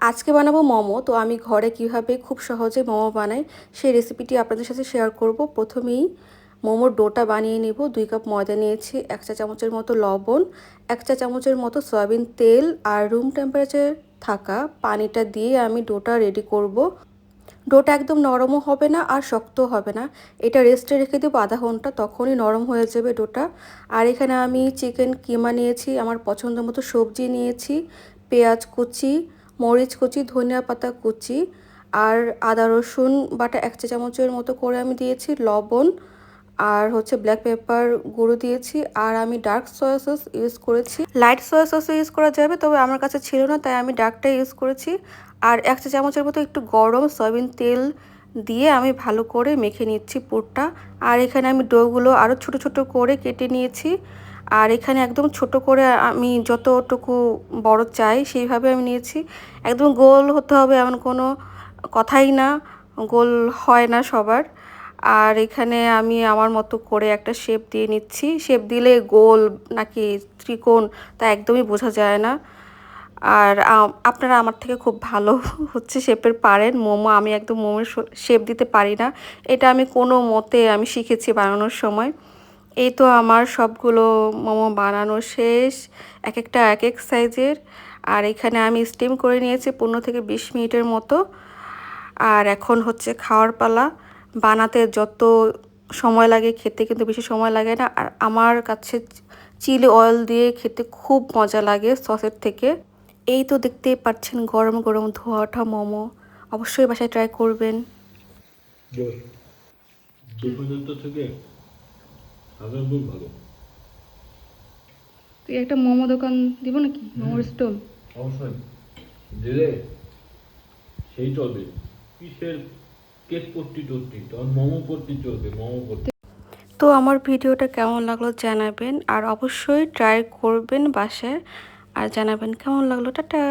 আজকে বানাবো মোমো। তো আমি ঘরে কিভাবে খুব সহজে মোমো বানাই সেই রেসিপিটি আপনাদের সাথে শেয়ার করব। প্রথমেই মোমোর ডোটা বানিয়ে নেব। 2 কাপ ময়দা নিয়েছি, 1 চা চামচের মতো লবণ, 1 চা চামচের মতো সয়াবিন তেল আর রুম টেম্পারেচার থাকা পানিটা দিয়ে আমি ডোটা রেডি করব। ডোটা একদম নরমও হবে না আর শক্তও হবে না। এটা রেস্টে রেখে দেবো আধা ঘন্টা, তখনই নরম হয়ে যাবে ডোটা। আর এখানে আমি চিকেন কিমা নিয়েছি, আমার পছন্দ মতো সবজি নিয়েছি, পেঁয়াজ কুচি, মরিচ কুচি, ধনিয়া পাতা কুচি আর আদা রসুন বাটা 1 চা চামচের মতো করে আমি দিয়েছি, লবণ আর হচ্ছে ব্ল্যাক পেপার গুঁড়ো দিয়েছি। আর আমি ডার্ক সয়া সস ইউজ করেছি। লাইট সয়া সস ইউজ করা যাবে, তবে আমার কাছে ছিল না তাই আমি ডার্কটাই ইউজ করেছি। আর 1 চা চামচের মতো একটু গরম সয়াবিন তেল দিয়ে আমি ভালো করে মেখে নিচ্ছি পুরটা। আর এখানে আমি ডোগুলো আরও ছোট ছোট করে কেটে নিয়েছি। আর এখানে একদম ছোট করে আমি যতটুকু বড় চাই সেইভাবে আমি নিয়েছি। একদম গোল হতে হবে এমন কোনো কথাই না, গোল হয় না সবার। আর এখানে আমি আমার মতো করে একটা শেপ দিয়ে নিচ্ছি। শেপ দিলে গোল নাকি ত্রিকোণ তা একদমই বোঝা যায় না। আর আপনারা আমার থেকে খুব ভালো হচ্ছে শেপের পারেন মোমো। আমি একদম মোমোর শেপ দিতে পারি না। এটা আমি কোনো মতে আমি শিখেছি বানানোর সময়। এই তো আমার সবগুলো মোমো বানানো শেষ, এক একটা এক এক সাইজের। আর এখানে আমি স্টিম করে নিয়েছি 15 থেকে 20 মিনিটের মতো। আর এখন হচ্ছে খাওয়ার পালা। বানাতে যত সময় লাগে খেতে কিন্তু বেশি সময় লাগে না। আর আমার কাছে চিলি অয়েল দিয়ে খেতে খুব মজা লাগে সসের থেকে। এই তো দেখতেই পাচ্ছেন গরম গরম ধোয়া ওঠা মোমো। অবশ্যই বাসায় ট্রাই করবেন। তুই একটা মোমো দোকান দিব নাকি, মোমোর স্টল? অবশ্যই দিলে সেই চলবে। কিসের কেক পট্টি টট্টি, তখন মোমো পট্টি চলবে, মোমো পট্টি। তো আমার ভিডিওটা কেমন লাগলো জানাবেন, আর অবশ্যই ট্রাই করবেন বাসায় আর জানাবেন কেমন লাগলো। টাটা।